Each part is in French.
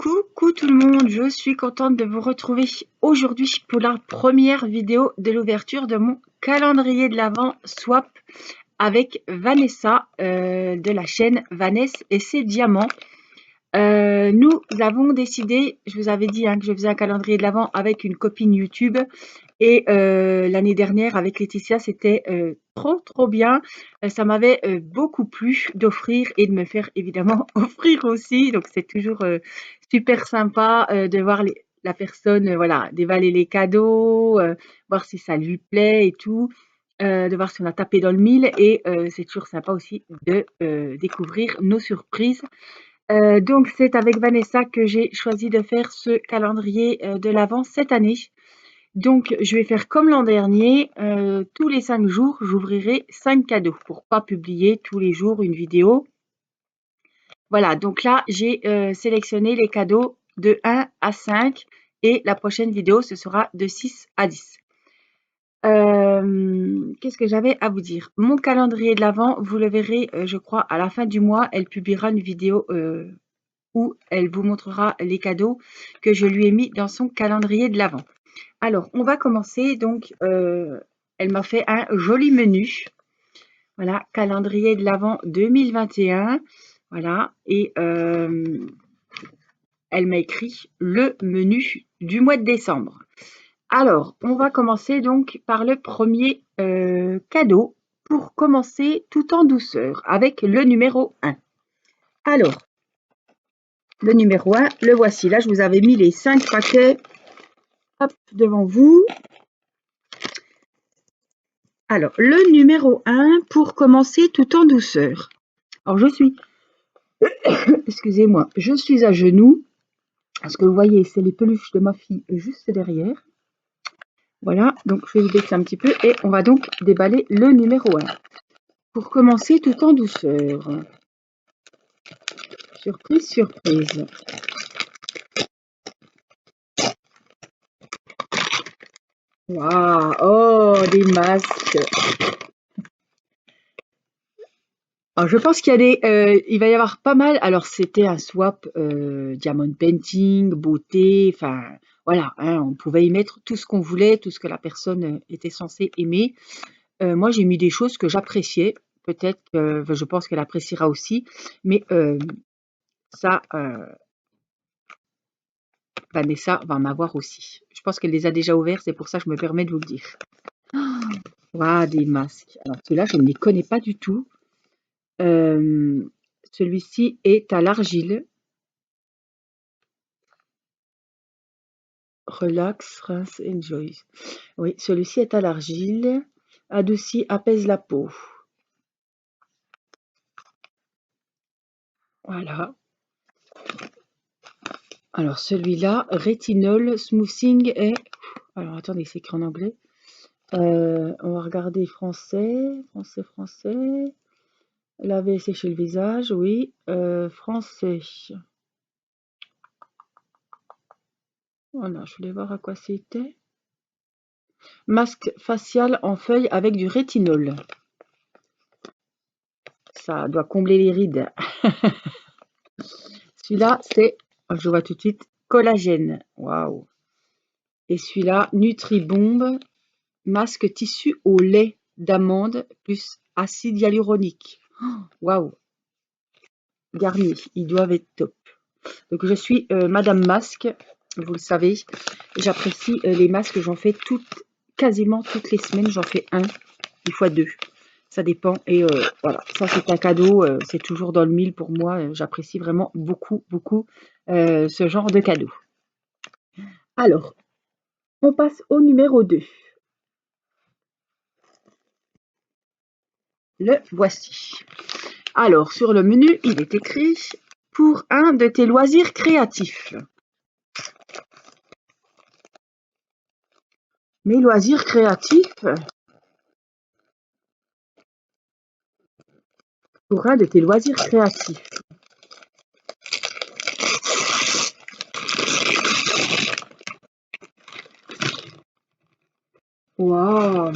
Coucou tout le monde, je suis contente de vous retrouver aujourd'hui pour la première vidéo de l'ouverture de mon calendrier de l'Avent Swap avec Vanessa de la chaîne Vanessa et ses diamants. Nous avons décidé, je vous avais dit que je faisais un calendrier de l'Avent avec une copine YouTube et l'année dernière avec Laetitia, c'était trop bien. Ça m'avait beaucoup plu d'offrir et de me faire évidemment offrir aussi. Donc c'est toujours super sympa de voir la personne voilà, dévaler les cadeaux, voir si ça lui plaît et tout. De voir si on a tapé dans le mille et c'est toujours sympa aussi de découvrir nos surprises. Donc c'est avec Vanessa que j'ai choisi de faire ce calendrier de l'Avent cette année. Donc je vais faire comme l'an dernier, tous les 5 jours, j'ouvrirai 5 cadeaux pour pas publier tous les jours une vidéo. Voilà, donc là j'ai sélectionné les cadeaux de 1 à 5 et la prochaine vidéo ce sera de 6 à 10. Qu'est-ce que j'avais à vous dire? Mon calendrier de l'Avent, vous le verrez, je crois à la fin du mois, elle publiera une vidéo où elle vous montrera les cadeaux que je lui ai mis dans son calendrier de l'Avent. Alors, on va commencer. Donc, elle m'a fait un joli menu. Voilà, calendrier de l'Avent 2021. Voilà, et elle m'a écrit le menu du mois de décembre. Alors, on va commencer donc par le premier cadeau pour commencer tout en douceur avec le numéro 1. Alors, le numéro 1, le voici. Là, je vous avais mis les 5 paquets devant vous. Alors, le numéro 1 pour commencer tout en douceur. Alors, je suis, excusez-moi, je suis à genoux. Parce que vous voyez, c'est les peluches de ma fille juste derrière. Voilà, donc je vais vous baisser un petit peu et on va donc déballer le numéro 1. Pour commencer tout en douceur. Surprise, surprise. Waouh, oh, des masques. Alors, je pense qu'il y a il va y avoir pas mal. Alors, c'était un swap diamond painting, beauté, enfin, voilà, on pouvait y mettre tout ce qu'on voulait, tout ce que la personne était censée aimer. Moi, j'ai mis des choses que j'appréciais. Peut-être que je pense qu'elle appréciera aussi, mais ça, Vanessa va en avoir aussi. Je pense qu'elle les a déjà ouverts, c'est pour ça que je me permets de vous le dire. Waouh, des masques. Alors, ceux-là, je ne les connais pas du tout. Celui-ci est à l'argile. Relax, rince, enjoy. Oui, celui-ci est à l'argile. Adoucit, apaise la peau. Voilà. Alors, celui-là, rétinol, smoothing et... Alors, attendez, c'est écrit en anglais. On va regarder français. Laver et sécher le visage, oui. Français. Voilà, je voulais voir à quoi c'était. Masque facial en feuille avec du rétinol. Ça doit combler les rides. Celui-là, c'est, je vois tout de suite, collagène. Waouh. Et celui-là, Nutribombe, masque tissu au lait d'amande plus acide hyaluronique. Waouh. Garnier, ils doivent être top. Donc, je suis Madame Masque, vous le savez. J'apprécie les masques, j'en fais quasiment toutes les semaines. J'en fais des fois 2. Ça dépend. Et voilà, ça c'est un cadeau. C'est toujours dans le mille pour moi. J'apprécie vraiment beaucoup ce genre de cadeau. Alors, on passe au numéro 2. Le voici. Alors, sur le menu, il est écrit « Pour un de tes loisirs créatifs ». Mes loisirs créatifs. Pour un de tes loisirs créatifs. Waouh!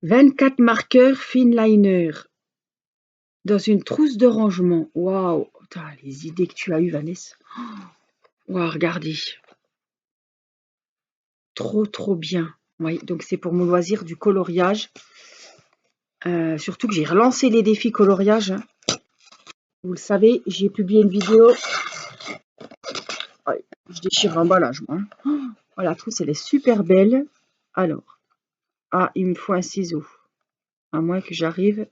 24 marqueurs Finliner. dans une trousse de rangement. Waouh! Putain, les idées que tu as eues, Vanessa. Waouh, regardez. Trop, trop bien. Oui, donc c'est pour mon loisir du coloriage. Surtout que j'ai relancé les défis coloriage, hein. Vous le savez, j'ai publié une vidéo. Ouais, je déchire l'emballage, moi, hein. Oh, la trousse, elle est super belle. Alors, ah, il me faut un ciseau. À moins que j'arrive.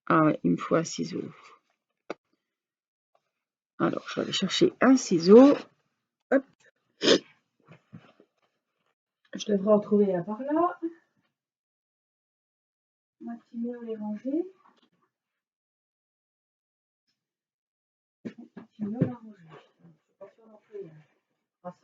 Ah ouais, il me faut un ciseau. Alors, je vais aller chercher un ciseau. Hop. Je devrais en trouver un par là. Ma petite main, les ranger. Tu me la ranger. Je suis pas sûre d'en trouver un. Ah,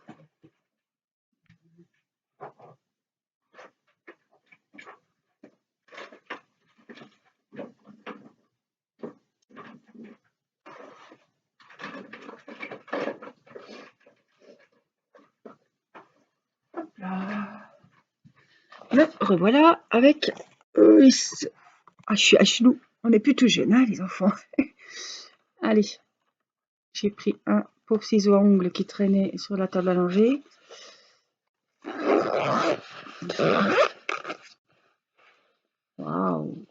là. Me revoilà avec. Ah, je suis à genoux. On n'est plus tout jeune, hein, les enfants. Allez, j'ai pris un pauvre ciseau à ongles qui traînait sur la table à langer. Waouh!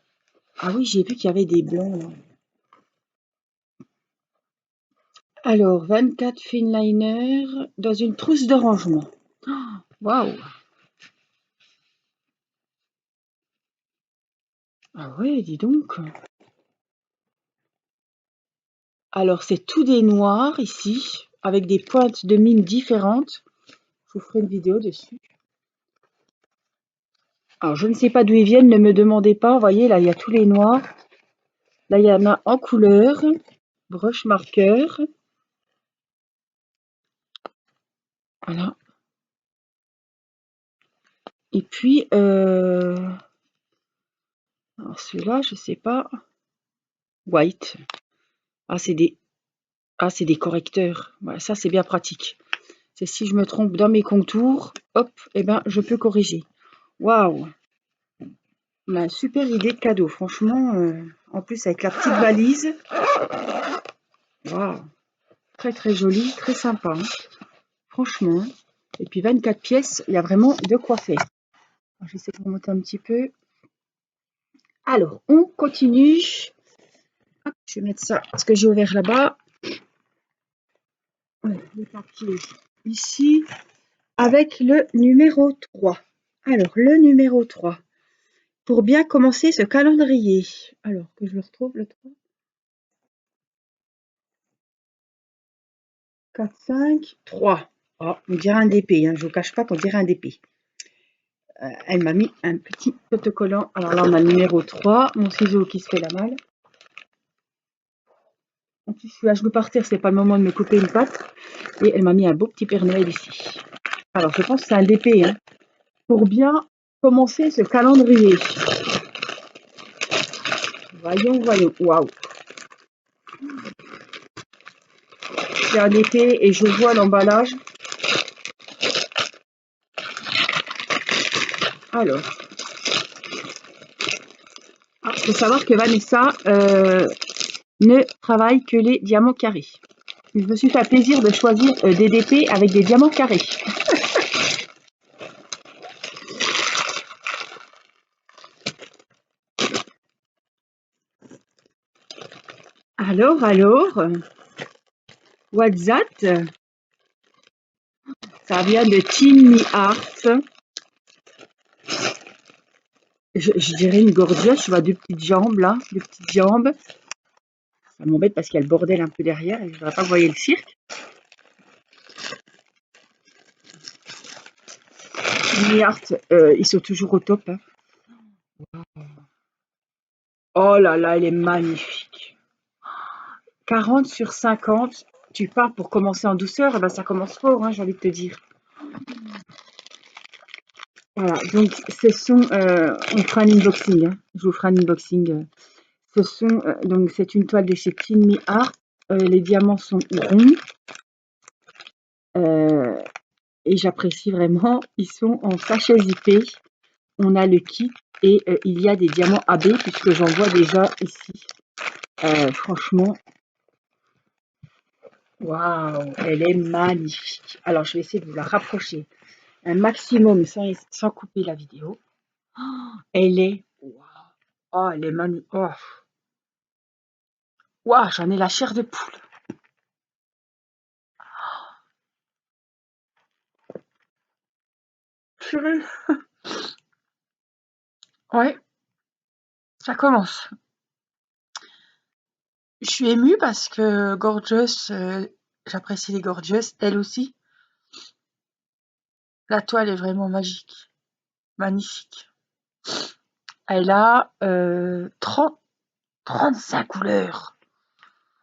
Ah oui, j'ai vu qu'il y avait des blancs là. Alors, 24 finliners dans une trousse de rangement. Waouh! Ah ouais, dis donc. Alors, c'est tout des noirs ici, avec des pointes de mine différentes. Je vous ferai une vidéo dessus. Alors, je ne sais pas d'où ils viennent, ne me demandez pas. Vous voyez, là, il y a tous les noirs. Là, il y en a en couleur. Brush marqueur. Voilà. Et puis, alors celui-là, je sais pas. White. Ah, c'est des correcteurs. Ouais, ça, c'est bien pratique. C'est si je me trompe dans mes contours, hop, et ben, je peux corriger. Waouh! Ma super idée de cadeau, franchement. En plus, avec la petite valise. Waouh! Très, très joli, très sympa, hein. Franchement. Et puis, 24 pièces, il y a vraiment de quoi faire. J'essaie de remonter un petit peu. Alors, on continue. Hop, je vais mettre ça, parce que j'ai ouvert là-bas. Les papiers ici. Avec le numéro 3. Alors, le numéro 3. Pour bien commencer ce calendrier. Alors, que je le retrouve, le 3. 4, 5, 3. Oh, on dirait un DP, hein. Je ne vous cache pas qu'on dirait un DP. Elle m'a mis un petit autocollant. Alors là, on a le numéro 3. Mon ciseau qui se fait la malle. En plus, je suis à genoux par terre, c'est pas le moment de me couper une patte. Et elle m'a mis un beau petit Père Noël ici. Alors, je pense que c'est un DP, hein, pour bien commencer ce calendrier. Voyons, voyons. Waouh! C'est un DP et je vois l'emballage. Alors, il faut savoir que Vanessa ne travaille que les diamants carrés. Je me suis fait plaisir de choisir des DP avec des diamants carrés. Alors, WhatsApp, ça vient de Teen Me Art. Je dirais une gorgeous, je vois deux petites jambes là, deux petites jambes. Ça m'embête parce qu'il y a le bordel un peu derrière et je ne voudrais pas que vous voyez le cirque. Teen Me Art, ils sont toujours au top, hein. Oh là là, elle est magnifique. 40 sur 50. Tu pars pour commencer en douceur, et ben ça commence fort, hein, j'ai envie de te dire. Voilà, donc ce sont, on fera un unboxing, hein. Je vous ferai un unboxing. Ce sont, donc c'est une toile de chez Teen Me Art. Les diamants sont ronds. Et j'apprécie vraiment. Ils sont en sachet zippé. on a le kit et il y a des diamants AB puisque j'en vois déjà ici. Franchement, waouh, elle est magnifique. Alors, je vais essayer de vous la rapprocher un maximum sans couper la vidéo. Oh, elle est, waouh, oh, elle est magnifique. Oh, waouh, j'en ai la chair de poule. Purée. Ouais, ça commence. Je suis émue parce que Gorgeous, j'apprécie les Gorgeous, elle aussi. La toile est vraiment magique, magnifique. Elle a 35 couleurs.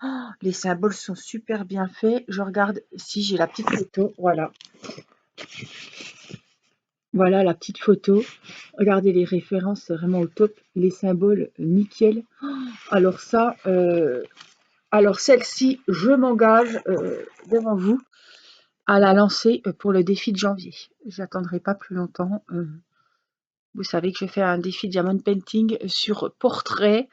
Oh, les symboles sont super bien faits. Je regarde si j'ai la petite photo. Voilà. Voilà la petite photo. Regardez les références, c'est vraiment au top. Les symboles, nickel. Alors ça, alors celle-ci, je m'engage devant vous à la lancer pour le défi de janvier. J'attendrai pas plus longtemps. Vous savez que je fais un défi Diamond Painting sur portrait,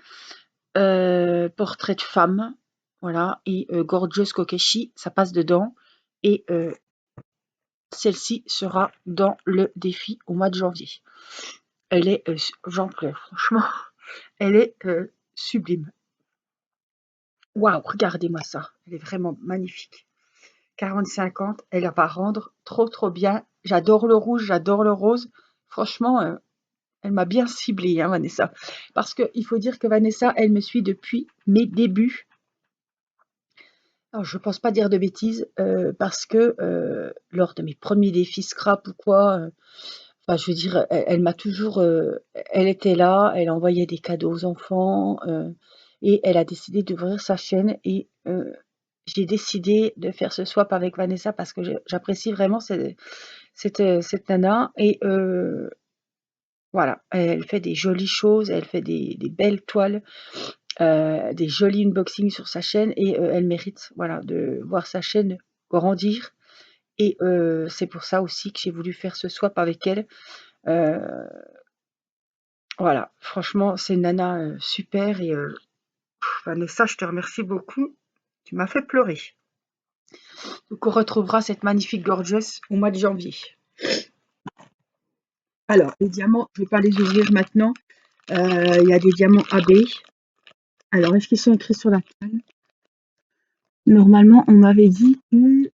portrait de femme. Voilà, et Gorgeous Kokeshi, ça passe dedans. Et celle-ci sera dans le défi au mois de janvier. Elle est, j'en pleure, franchement, elle est sublime. Waouh, regardez-moi ça, elle est vraiment magnifique. 40-50, elle va pas rendre trop bien. J'adore le rouge, j'adore le rose. Franchement, elle m'a bien ciblée, hein, Vanessa. Parce qu'il faut dire que Vanessa, elle me suit depuis mes débuts. Alors, je pense pas dire de bêtises, parce que lors de mes premiers défis scrap ou quoi, enfin, je veux dire, elle m'a toujours, elle était là, elle envoyait des cadeaux aux enfants, et elle a décidé d'ouvrir sa chaîne et j'ai décidé de faire ce swap avec Vanessa parce que j'apprécie vraiment cette nana et voilà, elle fait des jolies choses, elle fait des belles toiles, des jolis unboxings sur sa chaîne et elle mérite, voilà, de voir sa chaîne grandir et c'est pour ça aussi que j'ai voulu faire ce swap avec elle. Heu, voilà, franchement, c'est une nana, super et Vanessa, je te remercie beaucoup. Tu m'as fait pleurer. Donc on retrouvera cette magnifique Gorgeous au mois de janvier. Alors, les diamants, je ne vais pas les ouvrir maintenant. Il y a des diamants AB. Alors, est-ce qu'ils sont écrits sur la canne? Normalement, on m'avait dit que...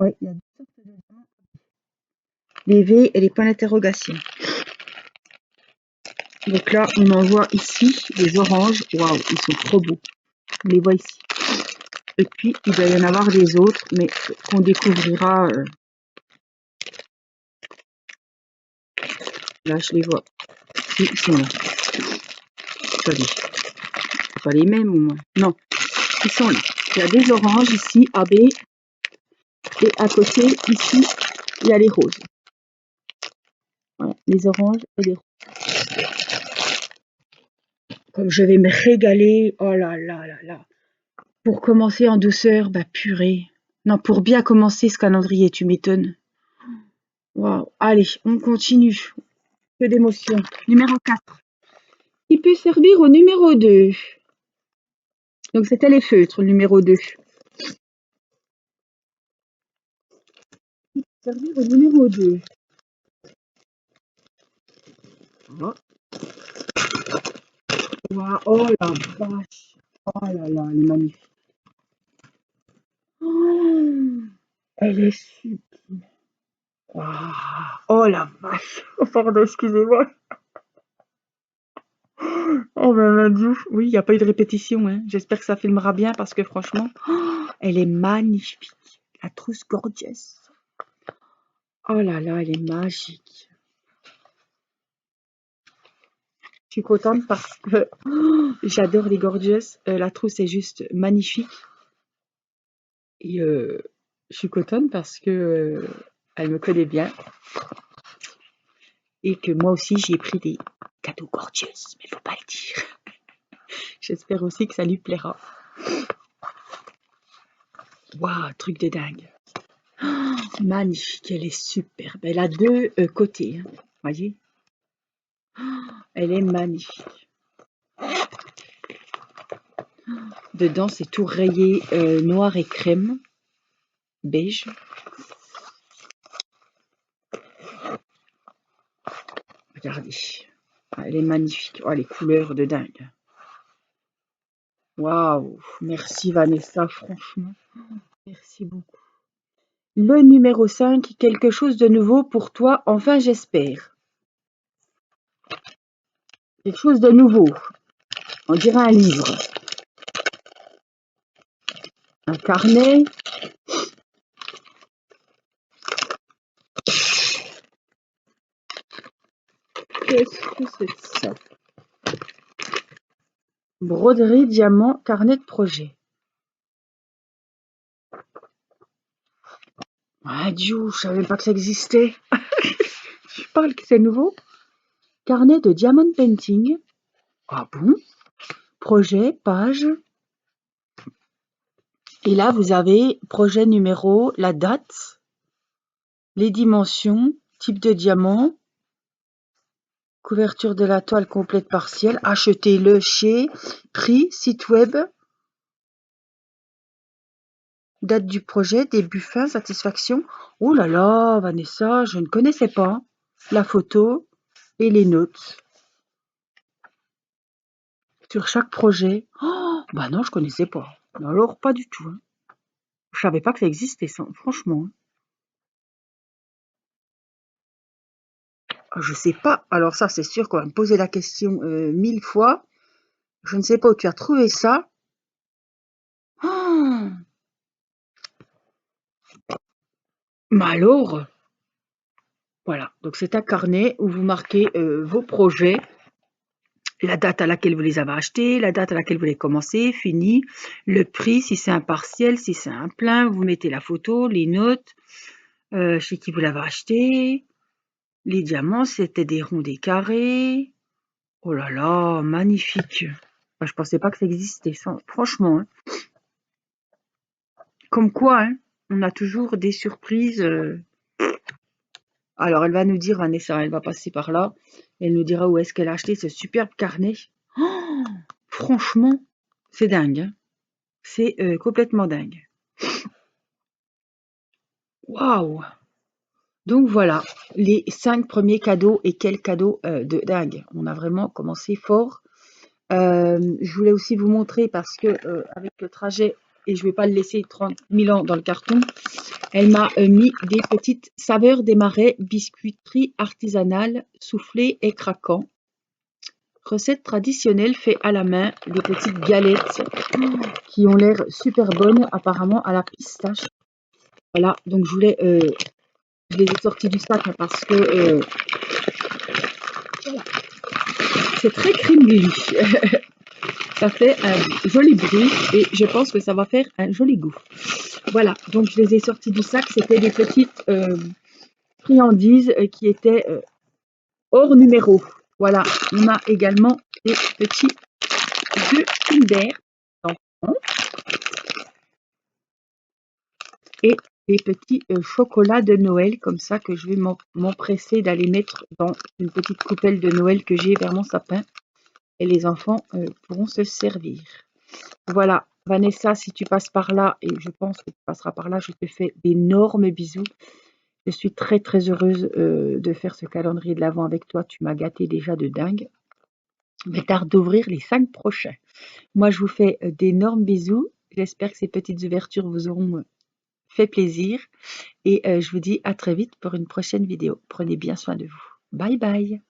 Oui, il y a deux sortes de diamants. Les V et les points d'interrogation. Donc là, on en voit ici des oranges. Waouh, ils sont trop beaux. On les voit ici. Et puis, il doit y en avoir des autres, mais qu'on découvrira. Là, je les vois. Si, ils sont là. Attendez. C'est pas les mêmes au moins. Non, ils sont là. Il y a des oranges ici, AB. Et à côté, ici, il y a les roses. Voilà, les oranges et les roses. Comme je vais me régaler. Oh là là là là. Pour commencer en douceur, bah purée. Non, pour bien commencer ce calendrier, tu m'étonnes. Waouh. Allez, on continue. Que d'émotion. Numéro 4. Qui peut servir au numéro 2. Donc c'était les feutres, le numéro 2. Qui peut servir au numéro 2. Oh, wow. Oh la vache. Oh là là, elle est magnifique. Oh, elle est sublime. Wow. Oh la vache. Oh, pardon, excusez-moi. Oh ben mon Dieu. Oui, il n'y a pas eu de répétition. Hein. J'espère que ça filmera bien parce que franchement, oh, elle est magnifique. La trousse gorgeous. Oh là là, elle est magique. Je suis contente parce que oh, j'adore les gorgeous. La trousse est juste magnifique. Et je suis contente parce que elle me connaît bien. Et que moi aussi, j'ai pris des cadeaux gorgeous. Mais faut pas le dire. J'espère aussi que ça lui plaira. Waouh, truc de dingue. Oh, magnifique, elle est superbe. Elle a deux côtés. Hein. Voyez, elle est magnifique. Dedans, c'est tout rayé noir et crème, beige. Regardez, elle est magnifique. Oh, les couleurs de dingue. Waouh, merci Vanessa, franchement. Merci beaucoup. Le numéro 5, quelque chose de nouveau pour toi, enfin j'espère. Quelque chose de nouveau. On dirait un livre. Un carnet. Qu'est-ce que c'est que ça? Broderie, diamant, carnet de projet. Ah Dieu, je savais pas que ça existait. Je parle que c'est nouveau. Carnet de diamond painting. Ah bon? Projet, page. Et là, vous avez projet numéro, la date, les dimensions, type de diamant, couverture de la toile complète partielle, achetez-le chez, prix, site web, date du projet, début, fin, satisfaction. Oh là là, Vanessa, je ne connaissais pas la photo et les notes sur chaque projet. Oh, bah non, je connaissais pas. Alors, pas du tout. Hein. Je savais pas que ça existait, ça, franchement. Je sais pas. Alors ça, c'est sûr qu'on va me poser la question 1000 fois. Je ne sais pas où tu as trouvé ça. Oh, mais alors, voilà. Donc c'est un carnet où vous marquez vos projets, la date à laquelle vous les avez achetés, la date à laquelle vous les commencez, fini, le prix, si c'est un partiel, si c'est un plein, vous mettez la photo, les notes, chez qui vous l'avez acheté, les diamants, c'était des ronds, des carrés. Oh là là, magnifique. Enfin, je pensais pas que ça existait, ça, franchement. Hein. Comme quoi, hein, on a toujours des surprises. Alors, elle va nous dire, Vanessa, elle va passer par là. Elle nous dira où est-ce qu'elle a acheté ce superbe carnet. Oh, franchement, c'est dingue. Hein. C'est complètement dingue. Waouh! Donc voilà, les 5 premiers cadeaux et quels cadeaux de dingue. On a vraiment commencé fort. Je voulais aussi vous montrer parce que avec le trajet, et je ne vais pas le laisser 30 000 ans dans le carton, elle m'a mis des petites saveurs des marais, biscuiterie artisanale, soufflé et craquant. Recette traditionnelle fait à la main, des petites galettes qui ont l'air super bonnes, apparemment à la pistache. Voilà, donc je les ai sorties du sac parce que voilà, c'est très crumbly. Ça fait un joli bruit et je pense que ça va faire un joli goût. Voilà, donc je les ai sorties du sac. C'était des petites friandises qui étaient hors numéro. Voilà, on a également des petits œufs Kinder et des petits chocolats de Noël comme ça que je vais m'empresser d'aller mettre dans une petite coupelle de Noël que j'ai vers mon sapin et les enfants pourront se servir. Voilà, Vanessa, si tu passes par là, et je pense que tu passeras par là, je te fais d'énormes bisous. Je suis très très heureuse de faire ce calendrier de l'Avent avec toi. Tu m'as gâté déjà de dingue. Mais tarde d'ouvrir les 5 prochains. Moi, je vous fais d'énormes bisous. J'espère que ces petites ouvertures vous auront fait plaisir. Et je vous dis à très vite pour une prochaine vidéo. Prenez bien soin de vous. Bye bye.